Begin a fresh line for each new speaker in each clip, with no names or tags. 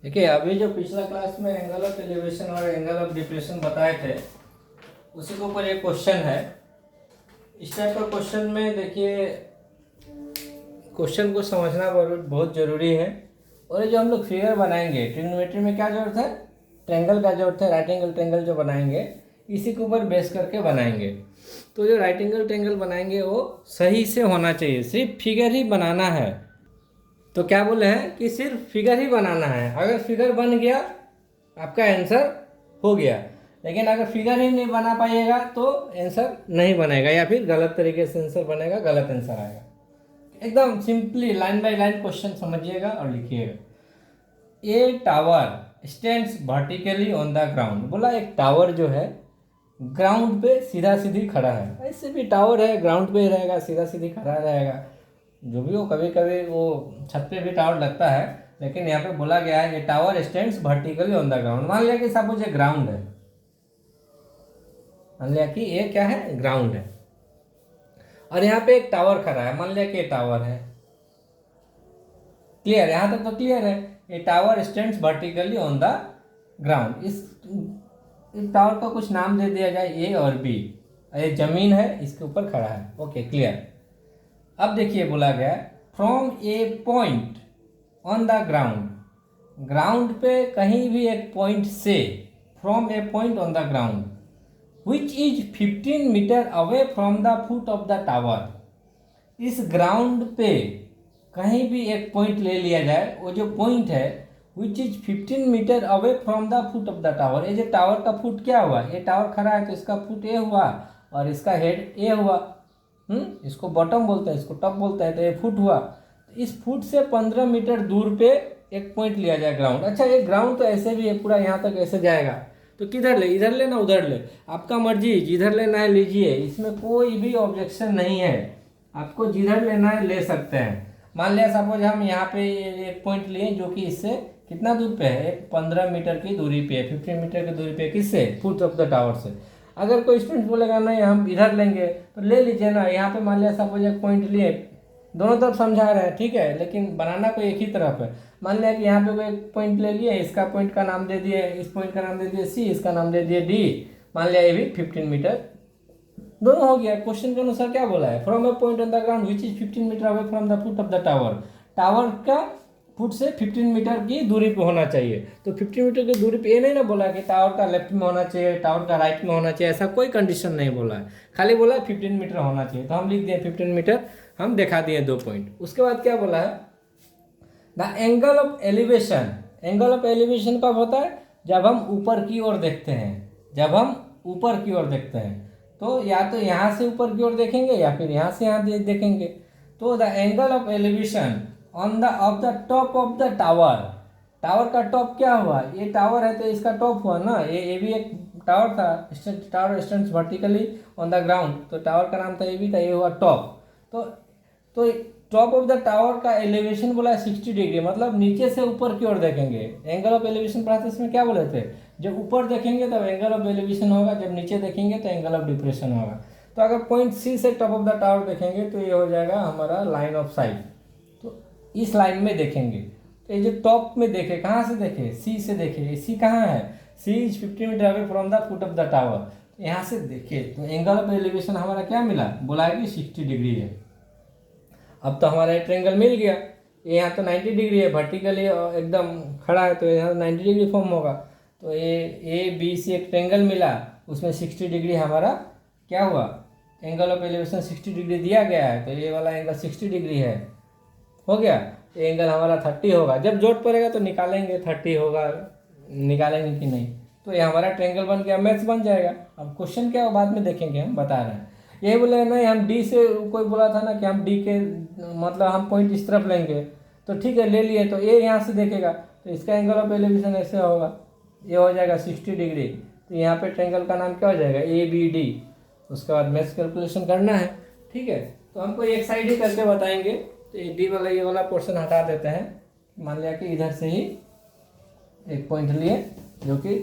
देखिए, अभी जो पिछला क्लास में एंगल ऑफ एलिवेशन और एंगल ऑफ डिप्रेशन बताए थे, उसी के ऊपर एक क्वेश्चन है। इस टाइप का क्वेश्चन में देखिए, क्वेश्चन को समझना बहुत ज़रूरी है। और ये जो हम लोग फिगर बनाएंगे ट्रिग्नोमेट्री में, क्या जरूरत है? ट्रायंगल का जरूरत है। राइट एंगल ट्रायंगल जो बनाएंगे, इसी के ऊपर बेस करके बनाएंगे। तो जो राइट एंगल ट्रायंगल बनाएंगे वो सही से होना चाहिए, सिर्फ फिगर ही बनाना है। तो क्या बोले हैं कि सिर्फ फिगर ही बनाना है। अगर फिगर बन गया, आपका आंसर हो गया। लेकिन अगर फिगर ही नहीं बना पाइएगा तो आंसर नहीं बनेगा, या फिर गलत तरीके से आंसर बनेगा, गलत आंसर आएगा। एकदम simply line by line question समझिएगा और लिखिएगा। ए tower stands vertically on the ground. बोला एक टावर जो है ग्राउंड पे सीधा सीधी खड़ा है। ऐसे भी टावर है, ग्राउंड पे ही रहेगा, सीधा सीधी खड़ा रहेगा। जो भी हो, कभी कभी वो छत पे भी टावर लगता है, लेकिन यहाँ पे बोला गया है ये tower stands vertically on the ground. मान लिया कि सपोज ये ग्राउंड है, मान लिया कि ये क्या है, ग्राउंड है, और यहाँ पे एक टावर खड़ा है। मान लिया कि ये टावर है। क्लियर? यहाँ तक तो क्लियर है। ये tower stands vertically on the ground. इस टावर का कुछ नाम दे दिया जाए, ए और बी। ये जमीन है, इसके ऊपर खड़ा है। Okay, clear. अब देखिए बोला गया from a point on the ground. Ground पे कहीं भी एक पॉइंट से, from a point on the ground which is 15 metre away from the foot of the tower. इस ग्राउंड पे कहीं भी एक पॉइंट ले लिया जाए, वो जो पॉइंट है which is 15 metre away from the foot of the tower. ये जो टावर का फुट क्या हुआ, ये टावर खड़ा है तो इसका फुट ए हुआ और इसका हेड ए हुआ। इसको बॉटम बोलते हैं, इसको टॉप बोलते हैं, तो ये फुट हुआ। तो इस फुट से 15 मीटर दूर पे एक पॉइंट लिया जाए ग्राउंड। अच्छा, ये ग्राउंड तो ऐसे भी है, पूरा यहाँ तक ऐसे जाएगा, तो किधर ले, इधर ले ना उधर ले, आपका मर्जी, जिधर लेना है लीजिए। इसमें कोई भी ऑब्जेक्शन नहीं है, आपको जिधर लेना है ले सकते हैं। मान लिया सपोज हम यहाँ पे एक पॉइंट लिए जो कि इससे कितना दूर पे है, 15 मीटर की दूरी पे है, 15 मीटर की दूरी पे, किससे, फुट ऑफ द टावर से। अगर कोई स्टूडेंट बोलेगा नहीं हम इधर लेंगे, तो ले लीजिए ना। यहाँ पे मान लिया सपोज एक पॉइंट लिए, दोनों तरफ समझा रहे हैं, ठीक है, लेकिन बनाना कोई एक ही तरफ है। मान लिया कि यहाँ पे कोई एक पॉइंट ले लिए, इसका पॉइंट का नाम दे दिए, इस पॉइंट का नाम दे दिए सी, इसका नाम दे दिए डी। मान लिया ये भी 15 मीटर, दोनों हो गया। क्वेश्चन के अनुसार क्या बोला है, from a point on the ground which is 15 metre away from the foot of the tower. Tower का फुट से 15 मीटर की दूरी पे होना चाहिए। तो 15 मीटर की दूरी पे ये नहीं ना बोला कि टावर का लेफ्ट में होना चाहिए, टावर का राइट में होना चाहिए, ऐसा कोई कंडीशन नहीं बोला है। खाली बोला है 15 मीटर होना चाहिए, तो हम लिख दिए 15 मीटर, हम दिखा दिए 2 पॉइंट। उसके बाद क्या बोला है, the angle of elevation. Angle of elevation कब होता है, जब हम ऊपर की ओर देखते हैं। जब हम ऊपर की ओर देखते हैं, तो या तो यहाँ से ऊपर की ओर देखेंगे या फिर यहाँ से यहाँ देखेंगे। तो the angle of elevation on the of the top of the tower. Tower का टॉप क्या हुआ, ये टावर है तो इसका टॉप हुआ ना, ये भी एक टावर था, tower stands vertically on the ground, तो टावर का नाम था, ये भी था, ये हुआ टॉप। तो टॉप ऑफ द टावर का एलिवेशन बोला है 60 डिग्री, मतलब नीचे से ऊपर की ओर देखेंगे। एंगल ऑफ एलिवेशन पढ़ाते इसमें क्या बोले थे, जब ऊपर देखेंगे तब एंगल ऑफ एलिवेशन होगा, जब नीचे देखेंगे तो एंगल ऑफ डिप्रेशन होगा। तो अगर पॉइंट सी से टॉप ऑफ द टावर देखेंगे तो ये हो जाएगा हमारा लाइन ऑफ साइट। तो इस लाइन में देखेंगे, तो ये जो टॉप में देखे, कहाँ से देखे, सी से देखे। सी कहाँ है, C is 50 metre away from the foot of the tower. यहाँ से देखे तो एंगल ऑफ एलिवेशन हमारा क्या मिला, बोला है कि 60 डिग्री है। अब तो हमारा एक ट्रायंगल मिल गया। ये यहाँ तो 90 डिग्री है, वर्टिकली एकदम खड़ा है, तो यहाँ 90 डिग्री फॉर्म होगा। तो ये ए बी सी एक ट्रायंगल मिला, उसमें 60 डिग्री हमारा क्या हुआ, एंगल ऑफ एलिवेशन 60 डिग्री दिया गया है, तो ये वाला एंगल 60 डिग्री है, हो गया। एंगल हमारा 30 होगा, जब जोड़ पड़ेगा तो निकालेंगे 30 होगा, निकालेंगे कि नहीं। तो ये हमारा ट्रायंगल बन गया, मैथ्स बन जाएगा। अब क्वेश्चन क्या बाद में देखेंगे, हम बता रहे हैं। यही बोले नहीं हम डी से, कोई बोला था ना कि हम डी के मतलब हम पॉइंट इस तरफ लेंगे, तो ठीक है ले लिए, तो ये यहाँ से देखेगा तो इसका एंगल ऑफ एलिवेशन ऐसे होगा, ये हो जाएगा 60 डिग्री। तो यहाँ पे ट्रायंगल का नाम क्या हो जाएगा, ए बी डी। उसके बाद मैथ्स कैलकुलेशन करना है, ठीक है। तो हमको एक साइड ही करके बताएंगे, तो ये डी वाला ये वाला पोर्शन हटा देते हैं। मान लिया कि इधर से ही एक पॉइंट लिए जो कि,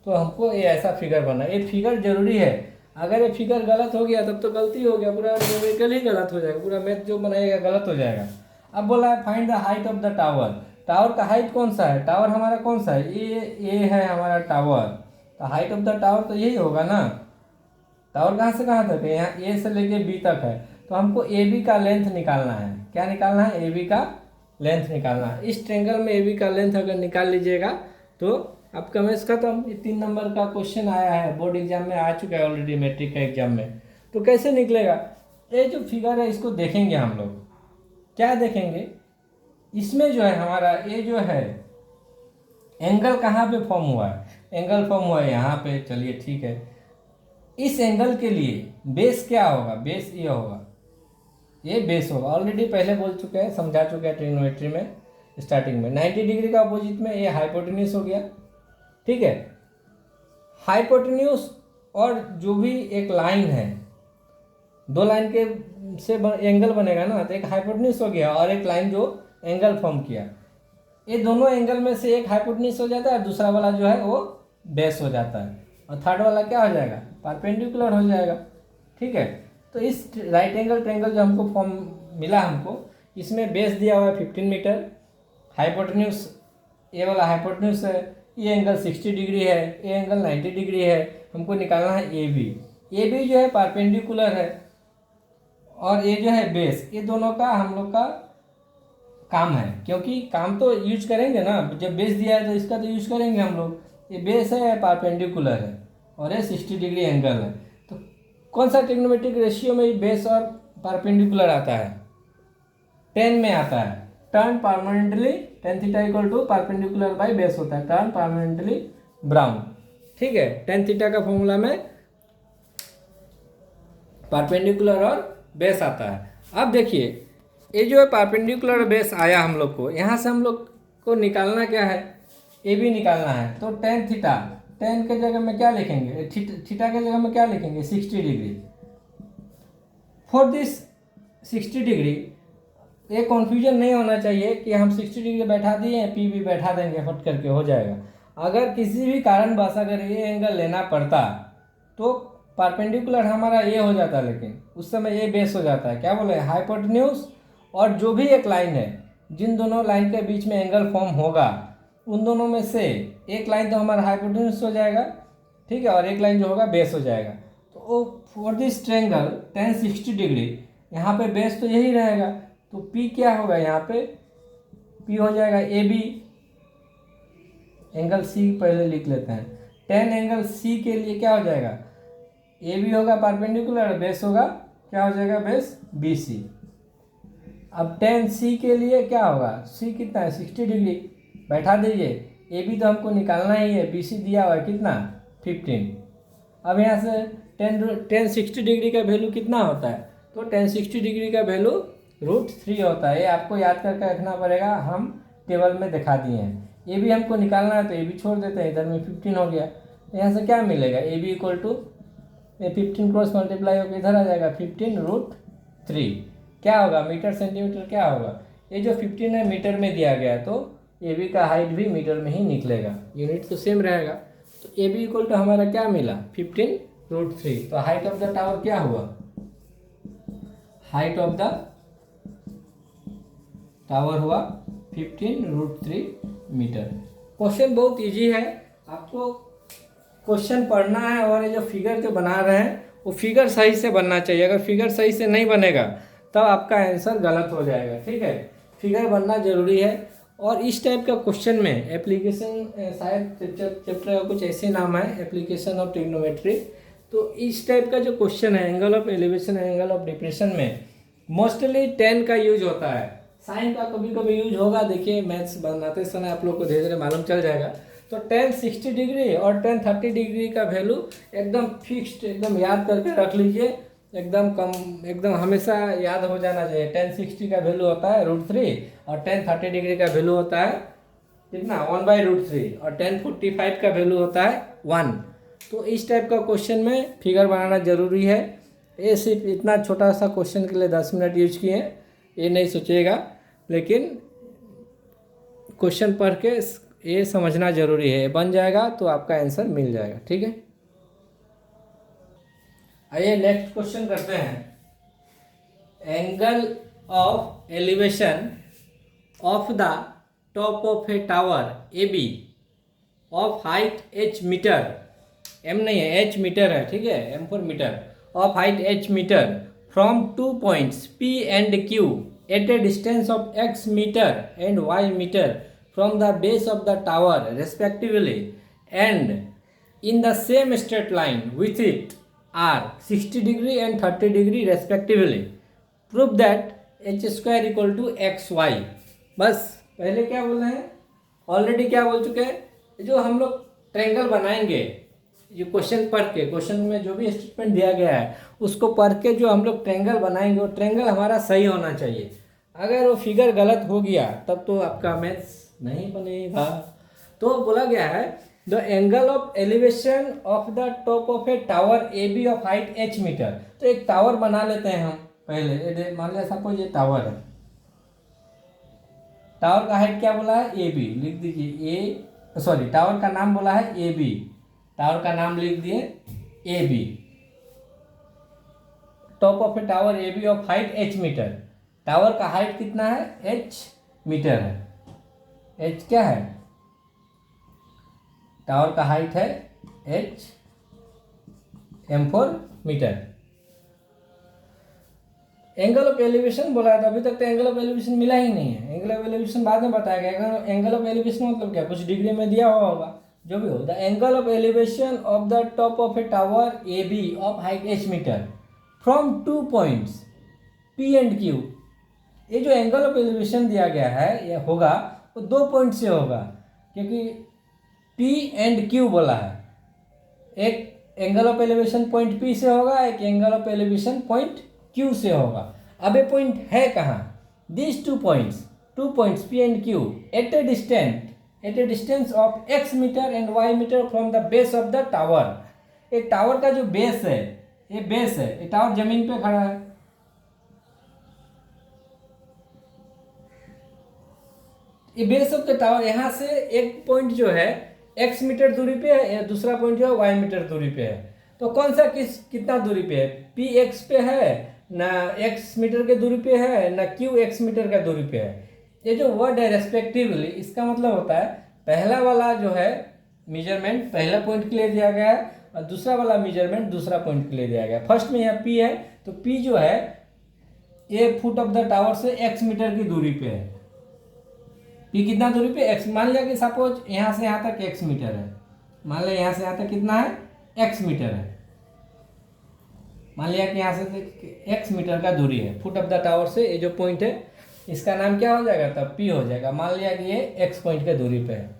तो हमको ये ऐसा फिगर बना। ये फिगर जरूरी है, अगर ये फिगर गलत हो गया तब तो गलती हो गया, पूरा न्यूमेरिकल ही गलत हो जाएगा, पूरा मैथ जो बनाएगा गलत हो जाएगा। अब बोला है find the height of the tower. Tower का हाइट कौन सा है, टावर हमारा कौन सा है, ए है हमारा टावर, तो हाइट ऑफ द टावर तो यही होगा ना। टावर कहाँ से कहाँ तक है, यहाँ ए से लेके बी तक है, तो हमको ए बी का लेंथ निकालना है। क्या निकालना है, ए बी का लेंथ निकालना है। इस ट्रेंगल में ए बी का लेंथ अगर निकाल लीजिएगा तो आपका मैथ्स खत्म। ये 3 नंबर का क्वेश्चन आया है, बोर्ड एग्जाम में आ चुका है ऑलरेडी, मैट्रिक का एग्जाम में। तो कैसे निकलेगा, ये जो फिगर है इसको देखेंगे हम लोग। क्या देखेंगे, इसमें जो है हमारा ये जो है एंगल कहाँ पे फॉर्म हुआ है, एंगल फॉर्म हुआ है यहाँ पे। चलिए ठीक है, इस एंगल के लिए बेस क्या होगा, बेस ये होगा, ये बेस होगा। ऑलरेडी पहले बोल चुके हैं, समझा चुके हैं ट्रिग्नोमेट्री में स्टार्टिंग में। 90 डिग्री का अपोजिट में ये हाइपोटेन्यूज हो गया, ठीक है। हाइपोटेन्यूज और जो भी एक लाइन है, दो लाइन के से एंगल बनेगा ना, तो एक हाइपोटेन्यूज हो गया और एक लाइन जो एंगल फॉर्म किया। ये दोनों एंगल में से एक हाइपोटेन्यूज हो जाता है, दूसरा वाला जो है वो बेस हो जाता है, और थर्ड वाला क्या हो जाएगा, परपेंडिकुलर हो जाएगा, ठीक है। तो इस राइट एंगल ट्रायंगल जो हमको फॉर्म मिला हमको, इसमें बेस दिया हुआ है 15 मीटर, हाइपोटेन्यूज ये वाला हाइपोटेन्यूज है, ये एंगल 60 डिग्री है, ये एंगल 90 डिग्री है। हमको निकालना है ए बी। ए बी जो है परपेंडिकुलर है और ये जो है बेस, ये दोनों का हम लोग का काम है, क्योंकि काम तो यूज करेंगे ना, जब बेस दिया है तो इसका तो यूज करेंगे हम लोग। ये बेस है, परपेंडिकुलर है और ये 60 डिग्री एंगल है। तो कौन सा ट्रिग्नोमेट्रिक रेशियो में बेस और परपेंडिकुलर आता है, 10 में आता है। Turn permanently tan theta equal to perpendicular by base होता है, टर्न परमानेंटली ब्राउन, ठीक है। tan थीटा का फॉर्मूला में परपेंडिकुलर और बेस आता है। अब देखिए ये जो है परपेंडिकुलर बेस आया हम लोग को, यहाँ से हम लोग को निकालना क्या है, ए बी निकालना है। तो tan थीटा, tan के जगह में क्या लिखेंगे, थीटा के जगह में क्या लिखेंगे, 60 डिग्री। फॉर दिस 60 डिग्री ये कन्फ्यूजन नहीं होना चाहिए कि हम 60 डिग्री बैठा दिए, पी भी बैठा देंगे, फट करके हो जाएगा। अगर किसी भी कारणवश अगर ये एंगल लेना पड़ता तो परपेंडिकुलर हमारा ये हो जाता, लेकिन उस समय ये बेस हो जाता है। क्या बोले, हाइपोटेन्यूज और जो भी एक लाइन है, जिन दोनों लाइन के बीच में एंगल फॉर्म होगा, उन दोनों में से एक लाइन तो हमारा हाइपोटेन्यूज हो जाएगा, ठीक है, और एक लाइन जो होगा बेस हो जाएगा। तो for this triangle tan 60 degree, यहाँ पे बेस तो यही रहेगा, तो P क्या होगा, यहाँ पे P हो जाएगा ए बी, एंगल C पहले लिख लेते हैं। tan एंगल C के लिए क्या हो जाएगा, ए बी होगा परपेंडिकुलर, बेस होगा क्या हो जाएगा, बेस बी सी। अब tan C के लिए क्या होगा, C कितना है, 60 डिग्री, बैठा दीजिए। ए बी तो हमको निकालना ही है, बी सी दिया हुआ है कितना, 15। अब यहाँ से tan 60 डिग्री का वैल्यू कितना होता है, तो tan 60 डिग्री का वैल्यू √3 होता है। ये आपको याद करके रखना पड़ेगा, हम टेबल में दिखा दिए हैं। ए बी हमको निकालना है तो ए बी छोड़ देते हैं, इधर में 15 हो गया। तो यहाँ से क्या मिलेगा, A B equal to 15 cross multiply होकर इधर आ जाएगा 15√3। क्या होगा, मीटर सेंटीमीटर क्या होगा, ये जो 15 है मीटर में दिया गया है, तो ए बी का हाइट भी मीटर में ही निकलेगा, यूनिट तो सेम रहेगा। तो ए बी इक्वल टू हमारा क्या मिला, 15√3। तो हाइट ऑफ द टावर क्या हुआ, हाइट ऑफ द टावर हुआ 15√3 मीटर। क्वेश्चन बहुत इजी है, आपको क्वेश्चन पढ़ना है और ये जो फिगर जो बना रहे हैं वो फिगर सही से बनना चाहिए। अगर फिगर सही से नहीं बनेगा तब आपका आंसर गलत हो जाएगा, ठीक है। फिगर बनना जरूरी है। और इस टाइप का क्वेश्चन में एप्लीकेशन, शायद चैप्टर का कुछ ऐसे नाम है, एप्लीकेशन ऑफ ट्रिग्नोमेट्री। तो इस टाइप का जो क्वेश्चन है, angle of elevation, angle of depression में मोस्टली tan का यूज होता है, साइन का कभी कभी यूज होगा। देखिए मैथ्स बनाते समय आप लोग को धीरे धीरे मालूम चल जाएगा। तो tan 60 डिग्री और tan 30 डिग्री का वैल्यू एकदम फिक्स्ड, एकदम याद करके रख लीजिए, एकदम कम, एकदम हमेशा याद हो जाना चाहिए। tan 60 का वैल्यू होता है √3 और tan 30 डिग्री का वैल्यू होता है कितना, 1/√3, और tan 45 का वैल्यू होता है 1। तो इस टाइप का क्वेश्चन में फिगर बनाना जरूरी है। ये सिर्फ इतना छोटा सा क्वेश्चन के लिए 10 मिनट यूज किए, ये नहीं सोचिएगा, लेकिन क्वेश्चन पढ़ के ये समझना जरूरी है, बन जाएगा तो आपका आंसर मिल जाएगा, ठीक है। आइए नेक्स्ट क्वेश्चन करते हैं। Angle of elevation of the top of a tower AB of height h metre, m नहीं है h मीटर है, ठीक है, m for metre, of height h metre from 2 points P and Q at a distance of x meter and y meter from the base of the tower respectively and in the same straight line with it are 60 degree and 30 degree respectively. Prove that h square equal to xy. बस पहले क्या बोल रहे हैं, already क्या बोल चुके हैं, जो हम लोग ट्रायंगल बनाएंगे, ये क्वेश्चन पढ़ के, क्वेश्चन में जो भी स्टेटमेंट दिया गया है उसको पढ़ के जो हम लोग ट्रायंगल बनाएंगे वो ट्रायंगल हमारा सही होना चाहिए. अगर वो फिगर गलत हो गया तब तो आपका मैथ्स नहीं बनेगा. तो बोला गया है the angle of elevation of the top of a tower A B of height h metre. तो एक टावर बना लेते हैं हम पहले, मान लिया सपोज ये टावर है, टावर का हाइट क्या बोला है ए बी, लिख दीजिए ए, सॉरी टावर का नाम बोला है ए बी, टावर का नाम लिख दिए A B. Top of a tower A B of height h metre, tower का हाइट कितना है h मीटर है, h क्या है, टावर का हाइट है h, m for metre. Angle of elevation बोला था, अभी तक तो एंगल ऑफ एलिवेशन मिला ही नहीं है, एंगल ऑफ एलिवेशन बाद में बताया गया. एंगल ऑफ एलिवेशन मतलब क्या, कुछ डिग्री में दिया हुआ होगा, जो भी हो. The angle of elevation of the top of a tower A B of height h metre from 2 points P and Q. ये जो एंगल ऑफ एलिवेशन दिया गया है ये होगा वो 2 पॉइंट से होगा, क्योंकि P एंड Q बोला है. एक angle of elevation point P से होगा, एक angle of elevation point Q से होगा. अब ये पॉइंट है कहाँ, this 2 points P and Q at a distance of x metre and y metre from the base of the tower. एक टावर का जो बेस है, ये बेस है, ये टावर जमीन पे खड़ा है, ये बेस ऑफ द टावर. यहाँ से एक पॉइंट जो है x मीटर दूरी पे है, या दूसरा पॉइंट जो है y मीटर दूरी पे है. तो कौन सा कितना दूरी पे है, P x पे है ना, x मीटर के दूरी पे है ना, Q x मीटर का दूरी पे है. ये जो वर्ड है रेस्पेक्टिवली, इसका मतलब होता है पहला वाला जो है मेजरमेंट पहला पॉइंट के लिए दिया गया है और दूसरा वाला मेजरमेंट दूसरा पॉइंट के लिए दिया गया है. फर्स्ट में यहाँ P है, तो P जो है ये फुट ऑफ द टावर से x मीटर की दूरी पे है. P कितना दूरी पे, x. मान लिया कि सपोज यहाँ से यहाँ तक x मीटर है, मान लिया यहाँ से यहाँ तक कितना है x मीटर है, मान लिया कि यहाँ से x मीटर का दूरी है फुट ऑफ द टावर से. ये जो पॉइंट है इसका नाम क्या हो जाएगा, तब P हो जाएगा. मान लिया कि ये x पॉइंट के दूरी पे है.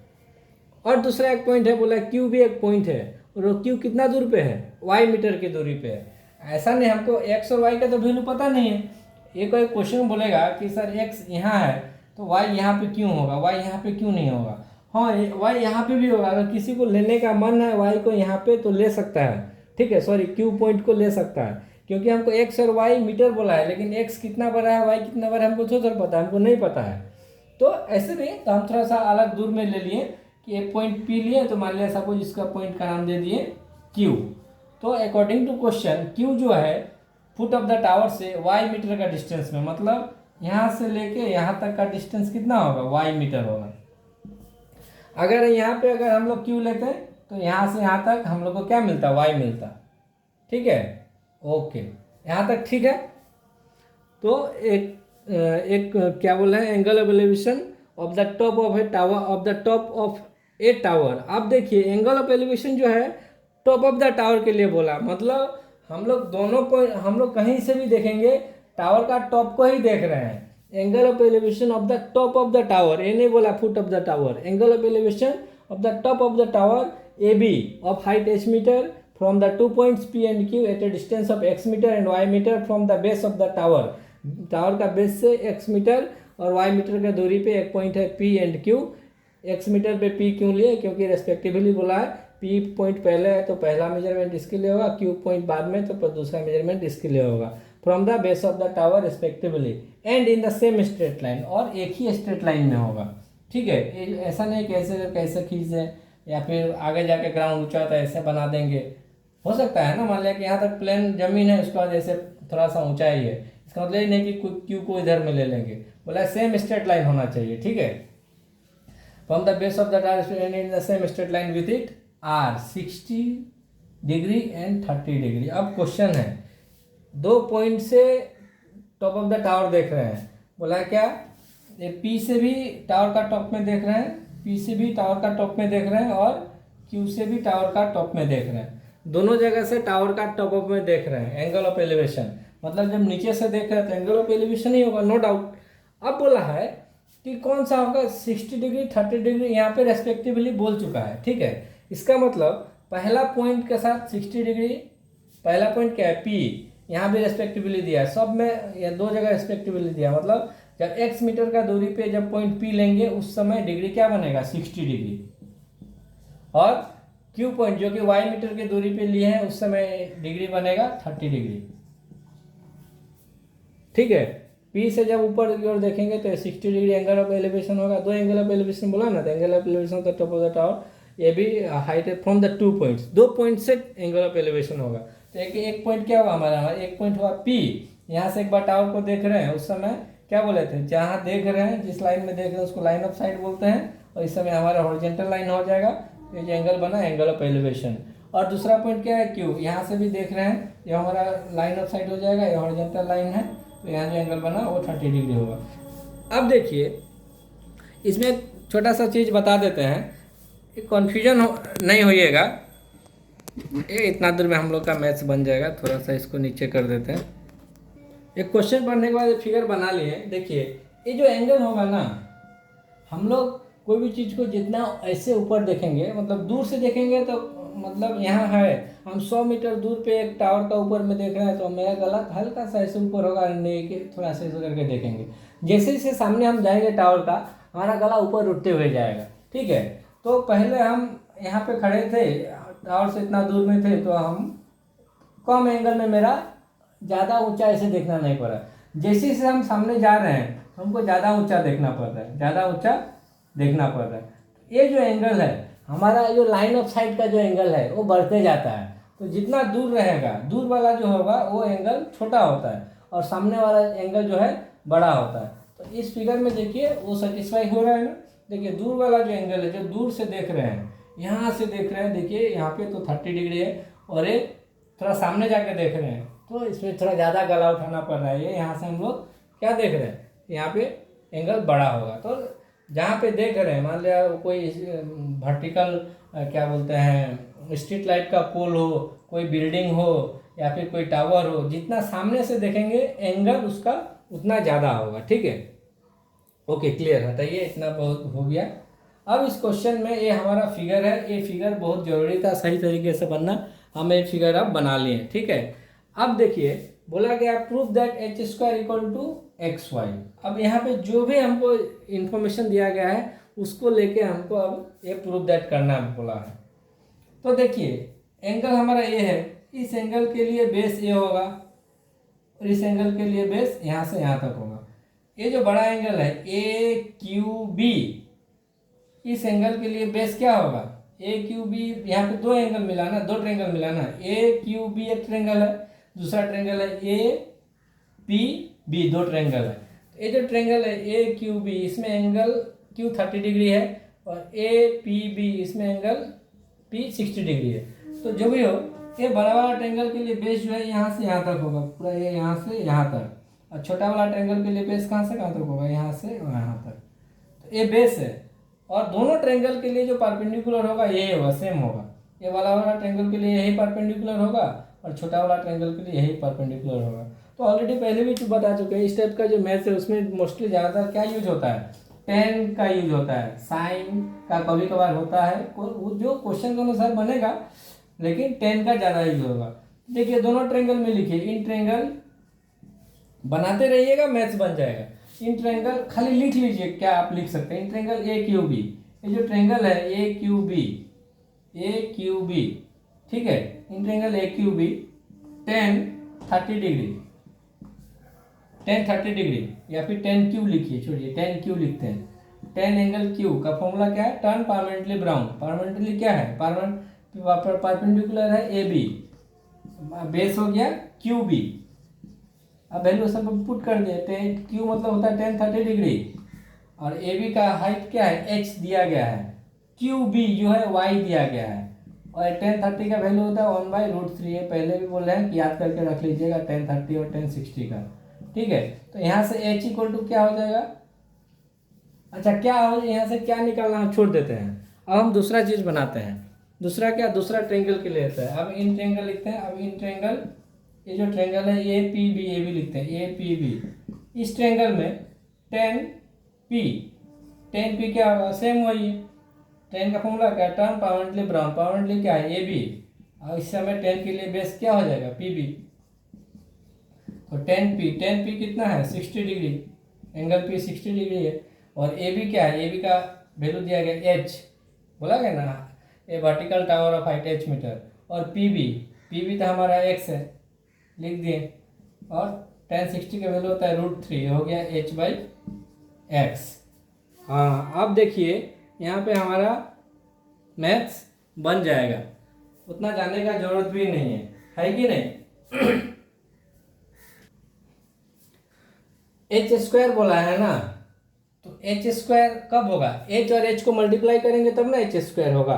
और दूसरा एक पॉइंट है, बोला Q भी एक पॉइंट है, और वो Q कितना दूर पे है, y मीटर की दूरी पे है. ऐसा नहीं, हमको x और y का तो वैल्यू पता नहीं है. ये कोई क्वेश्चन बोलेगा कि सर x यहाँ है तो y यहाँ पे क्यों होगा, y यहाँ पे क्यों नहीं होगा. हाँ, y यहाँ पे भी होगा. अगर किसी को लेने का मन है y को यहाँ पे तो ले सकता है, ठीक है, सॉरी Q पॉइंट को ले सकता है, क्योंकि हमको x और y मीटर बोला है, लेकिन x कितना बड़ा है y कितना बड़ा है हमको थोड़ा पता है, हमको नहीं पता है. तो ऐसे नहीं, तो हम थोड़ा सा अलग दूर में ले लिए कि एक पॉइंट P लिए, तो मान लिया सपोज इसका पॉइंट का नाम दे दिए Q. तो अकॉर्डिंग टू क्वेश्चन Q जो है फुट ऑफ द टावर से y मीटर का डिस्टेंस में, मतलब यहाँ से लेके यहाँ तक का डिस्टेंस कितना होगा, y मीटर होगा. अगर यहाँ पे अगर हम लोग Q लेते हैं तो यहाँ से यहाँ तक हम लोग को क्या मिलता, y मिलता. ठीक है, ओके, यहाँ तक ठीक है. तो एक क्या बोला है, angle of elevation of the top of a tower, of the top of a tower. अब देखिए एंगल ऑफ एलिवेशन जो है टॉप ऑफ द टावर के लिए बोला, मतलब हम लोग दोनों को, हम लोग कहीं से भी देखेंगे टावर का टॉप को ही देख रहे हैं. Angle of elevation of the top of the tower, ये नहीं बोला foot of the tower. Angle of elevation of the top of the tower A B of height h metre from the 2 points P and Q at a distance of x meter and y meter from the base of the tower. Tower का base से x metre और y metre का दूरी पे एक point है P and Q. x metre पे P क्यों लिए, क्योंकि रेस्पेक्टिवली बोला है. P पॉइंट पहले है तो पहला मेजरमेंट इसके लिए होगा, Q पॉइंट बाद में तो दूसरा मेजरमेंट इसके लिए होगा. From the base of the tower respectively and in the same straight line, और एक ही स्ट्रेट लाइन में होगा. ठीक है, ऐसा नहीं कैसे कैसे खींच दें या फिर आगे जाके ग्राउंड ऊंचा होता है ऐसे बना देंगे, हो सकता है ना. मान लिया कि यहाँ तक प्लेन जमीन है, उसके बाद ऐसे थोड़ा सा ऊंचाई है, इसका मतलब ये नहीं कि Q को इधर में ले लेंगे, बोला सेम स्ट्रेट लाइन होना चाहिए. ठीक है, from the base of the tower in the same straight line with it are 60 degree and 30 degree. अब क्वेश्चन है, दो पॉइंट से टॉप ऑफ द टावर देख रहे हैं, बोला क्या, ये पी से भी टावर का टॉप में देख रहे हैं, पी से भी टावर का टॉप में देख रहे हैं, और क्यू से भी टावर का टॉप में देख रहे हैं। दोनों जगह से टावर का टॉप ऑफ में देख रहे हैं, एंगल ऑफ एलिवेशन, मतलब जब नीचे से देख रहे हैं तो एंगल ऑफ एलिवेशन ही होगा, नो डाउट। अब बोला है कि कौन सा होगा, 60 डिग्री 30 डिग्री यहाँ पे रेस्पेक्टिवली बोल चुका है, ठीक है। इसका मतलब पहला पॉइंट के साथ 60 डिग्री, पहला पॉइंट क्या है पी, यहाँ भी रेस्पेक्टिवली दिया है, सब में या दो जगह रेस्पेक्टिवली दिया, मतलब जब x मीटर का दूरी पे जब पॉइंट P लेंगे उस समय डिग्री क्या बनेगा 60 डिग्री, और Q पॉइंट जो कि y मीटर की दूरी पे लिए हैं उस समय डिग्री बनेगा 30 डिग्री, ठीक है। P से जब ऊपर की ओर देखेंगे तो 60 डिग्री एंगल ऑफ एलिवेशन होगा। दो एंगल ऑफ एलिवेशन बोला ना, तो angle of elevation the top of the tower, ये भी हाइट फ्रॉम द 2 पॉइंट्स, दो पॉइंट से एंगल ऑफ एलिवेशन होगा। तो एक पॉइंट क्या हुआ हमारा, एक पॉइंट हुआ P, यहाँ से एक बार टावर को देख रहे हैं, उस समय क्या बोले थे, जहाँ देख रहे हैं जिस लाइन में देख रहे हैं उसको लाइन ऑफ साइट बोलते हैं, और इस समय हमारा हॉरिजॉन्टल लाइन हो जाएगा, ये जो एंगल बना एंगल ऑफ एलिवेशन। और दूसरा पॉइंट क्या है क्यू, यहाँ से भी देख रहे हैं, ये हमारा लाइन ऑफ साइट हो जाएगा, ये हॉरिजॉन्टल लाइन है, तो यहाँ जो एंगल बना वो 30 डिग्री होगा। अब देखिए इसमें छोटा सा चीज़ बता देते हैं, कन्फ्यूजन नहीं होइएगा, ये इतना दूर में हम लोग का मैथ्स बन जाएगा। थोड़ा सा इसको नीचे कर देते हैं। एक क्वेश्चन पढ़ने के बाद फिगर बना लिए। देखिए ये जो एंगल होगा ना, हम लोग कोई भी चीज़ को जितना ऐसे ऊपर देखेंगे, मतलब दूर से देखेंगे तो मतलब यहाँ है, हम 100 मीटर दूर पे एक टावर का ऊपर में देख रहे हैं तो मेरा गला हल्का सा ऐसे ऊपर होगा, नहीं कि थोड़ा सा ऐसे करके देखेंगे। जैसे जैसे सामने हम जाएंगे टावर का, हमारा गला ऊपर उठते हुए जाएगा, ठीक है। तो पहले हम यहाँ पे खड़े थे, टावर से इतना दूर में थे, तो हम कम एंगल में मेरा ज़्यादा ऊंचाई से देखना नहीं पड़ा। जैसे जैसे हम सामने जा रहे हैं हमको ज़्यादा ऊंचा देखना पड़ रहा है, ज़्यादा ऊंचा देखना पड़ रहा है। ये जो एंगल है हमारा, जो लाइन ऑफ साइट का जो एंगल है वो बढ़ते जाता है। तो जितना दूर रहेगा, दूर वाला जो होगा वो एंगल छोटा होता है, और सामने वाला एंगल जो है बड़ा होता है। तो इस फिगर में देखिए वो सेटिस्फाई हो रहा है ना। देखिए दूर वाला जो एंगल है, जो दूर से देख रहे हैं, यहाँ से देख रहे हैं, देखिए यहाँ पे तो 30 डिग्री है, और ये थोड़ा सामने जाके देख रहे हैं तो इसमें थोड़ा ज़्यादा गला उठाना पड़ रहा है। ये यहाँ से हम लोग क्या देख रहे हैं, यहाँ पे एंगल बड़ा होगा। तो जहाँ पे देख रहे हैं, मान लिया कोई वर्टिकल क्या बोलते हैं स्ट्रीट लाइट का पोल हो, कोई बिल्डिंग हो, या फिर कोई टावर हो, जितना सामने से देखेंगे एंगल उसका उतना ज़्यादा होगा, ठीक है। ओके क्लियर है, बताइए इतना बहुत हो गया। अब इस क्वेश्चन में ये हमारा फिगर है, ये फिगर बहुत जरूरी था सही तरीके से बनना, हम ये फिगर अब बना लिए, ठीक है। अब देखिए बोला गया proof that H square equal to X Y. अब यहाँ पे जो भी हमको इन्फॉर्मेशन दिया गया है उसको लेके हमको अब ये प्रूफ दैट करना बोला है। तो देखिए एंगल हमारा ये है, इस एंगल के लिए बेस ये होगा, और इस एंगल के लिए बेस यहाँ से यहाँ तक होगा। ये जो बड़ा एंगल है ए क्यू बी, इस एंगल के लिए बेस क्या होगा ए क्यू बी। यहाँ पे दो एंगल मिला ना, दो ट्रेंगल मिला ना, ए क्यू बी एक ट्रेंगल है, दूसरा ट्रेंगल है ए पी बी, दो ट्रेंगल है। ये जो ट्रेंगल है ए क्यू बी, इसमें एंगल क्यू 30 डिग्री है, और ए पी बी इसमें एंगल पी 60 डिग्री है। तो जो भी हो, ये बड़ा वाला ट्रेंगल के लिए बेस जो है यहाँ से यहाँ तक होगा, पूरा ये यहाँ से यहाँ तक, और छोटा वाला ट्रेंगल के लिए बेस कहाँ से कहाँ तक होगा, यहाँ से यहाँ तक। तो ये बेस है, और दोनों ट्रेंगल के लिए जो परपेंडिकुलर होगा ये होगा, सेम होगा। ये वाला ट्रेंगल के लिए यही परपेंडिकुलर होगा, और छोटा वाला ट्रेंगल के लिए यही परपेंडिकुलर होगा। तो ऑलरेडी पहले भी बता चुके हैं, इस टाइप का जो मैथ्स है उसमें मोस्टली ज़्यादातर क्या यूज होता है, टेन का यूज होता है, साइन का कभी कभार होता है, वो जो क्वेश्चन के अनुसार बनेगा, लेकिन टेन का ज़्यादा यूज होगा। देखिए दोनों ट्रेंगल में लिखिए, इन ट्रेंगल बनाते रहिएगा, मैथ्स बन जाएगा। इन ट्रेंगल खाली लिख लीजिए, क्या आप लिख सकते हैं, in triangle A Q B, ये जो ट्रेंगल है A Q B, A Q B, ठीक है। In triangle A Q B tan 30 degree, tan 30 degree, या फिर टेन क्यू लिखिए, छोड़िए टेन क्यू लिखते हैं। टेन एंगल क्यू का फॉर्मूला क्या है, टर्न परमानेंटली ब्राउन। परमानेंटली क्या है, परपेंडिकुलर है ए बी, बेस हो गया क्यू बी। अब वैल्यू सब पुट कर दिए, टेन क्यू मतलब होता है टेन 30 डिग्री, और ए बी का हाइट क्या है, एच दिया गया है, क्यू बी जो है वाई दिया गया है, और टेन थर्टी का वैल्यू होता है 1/√3। ये पहले भी बोल रहे हैं कि याद करके रख लीजिएगा 1030 और 1060 का। ठीक है, तो यहाँ से एच इक्वल टू क्या हो जाएगा, अच्छा क्या हो, यहाँ से क्या निकालना हम छोड़ देते हैं। अब हम दूसरा चीज़ बनाते हैं, दूसरा क्या, दूसरा ट्रेंगल के लिए लेते हैं। अब इन ट्रेंगल लिखते हैं, अब इन ट्रेंगल, ये जो ट्रेंगल है A P B, A B लिखते हैं, ए पी बी। इस ट्रेंगल में 10 पी क्या होगा, सेम वही है, 10 का फॉर्मूला क्या है, टर्म परमानेंटली ब्राउन, परमानेंटली क्या है ए बी, और इस समय 10 के लिए बेस क्या हो जाएगा, पी बी। तो 10 पी कितना है, 60 डिग्री, एंगल पी 60 डिग्री है। और ए बी क्या है, ए बी का वैल्यू दिया गया एच, बोला गया ना, a vertical tower of height H metre. और पी बी तो हमारा एक्स है, लिख दिए, और 1060 का वैल्यू होता है √3, हो गया h/x। हाँ, अब देखिए यहाँ पे हमारा मैथ्स बन जाएगा, उतना जानने का जरूरत भी नहीं है कि नहीं। एच स्क्वायर बोला है ना, तो एच स्क्वायर कब होगा, एच और एच को मल्टीप्लाई करेंगे तब ना एच स्क्वायर होगा।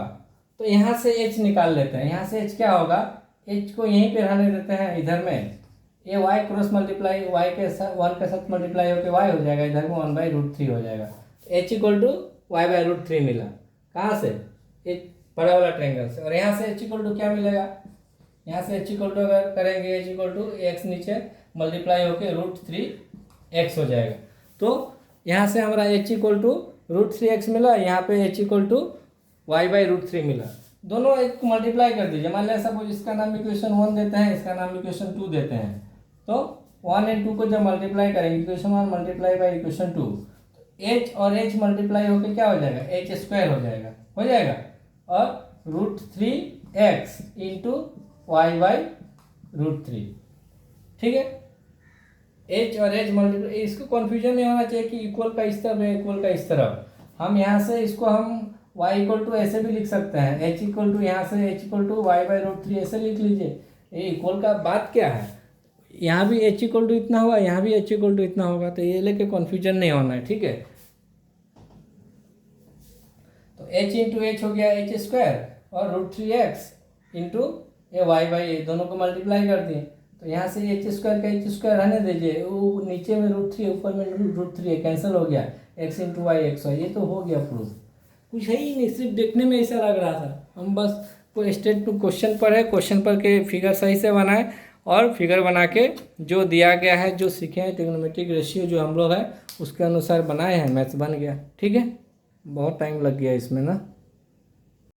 तो यहाँ से एच निकाल लेते हैं, यहाँ से एच क्या होगा, एच को यहीं पे रहने देते हैं, इधर में ये वाई क्रॉस मल्टीप्लाई, वाई के साथ 1 के साथ मल्टीप्लाई होकर वाई हो जाएगा, इधर में 1/√3 हो जाएगा। एच इक्वल टू y/√3 मिला, कहाँ से, एक बड़ा वाला ट्रेंगल से। और यहाँ से एच इक्वल टू क्या मिलेगा, यहाँ से एच इक्वल टू अगर करेंगे, एच इक्वल टू एक्स नीचे मल्टीप्लाई होकर √3x हो जाएगा। तो यहाँ से हमारा h इक्वल टू √3x मिला, यहाँ पे h इक्वल टू y/√3 मिला। दोनों एक को मल्टीप्लाई कर दीजिए, मान लिया सपोज इसका नाम इक्वेशन 1 देते हैं, इसका नाम इक्वेशन 2 देते हैं, तो 1 और 2 को जब मल्टीप्लाई करेंगे, इक्वेशन 1 मल्टीप्लाई बाई इक्वेशन 2, तो h और h मल्टीप्लाई होकर क्या हो जाएगा, h स्क्वायर हो जाएगा, और √3x इंटू y/√3। ठीक है, एच और एच मल्टीप्लाई, इसको कन्फ्यूजन नहीं होना चाहिए कि इक्वल का इस तरफ है, इक्वल का इस तरफ। हम यहाँ से इसको हम y इक्वल टू ऐसे भी लिख सकते हैं, h इक्वल टू यहाँ से h इक्वल टू y/√3 ऐसे लिख लीजिए। ये इक्वल का बात क्या है, यहाँ भी h इक्वल टू इतना होगा, यहाँ भी h इक्वल टू इतना होगा, तो ये लेके कन्फ्यूजन नहीं होना है। ठीक है, तो h इंटू एच हो गया h स्क्वायर, और √3x इंटू ये y/, दोनों को मल्टीप्लाई कर दिए, तो यहाँ से h स्क्वायर का h स्क्वायर रहने दीजिए, वो नीचे में √3 ऊपर में √3 है, कैंसिल हो गया, x into Y X Y, ये तो हो गया प्रूफ। कुछ है ही नहीं, सिर्फ देखने में ऐसा लग रहा था, हम बस कोई स्टेट क्वेश्चन पर है, क्वेश्चन पर के फिगर सही से बनाए, और फिगर बना के जो दिया गया है, जो सीखे हैं ट्रिग्नोमेट्रिक रेशियो जो हम लोग हैं उसके अनुसार बनाए हैं, मैथ्स बन गया। ठीक है, बहुत टाइम लग गया इसमें ना।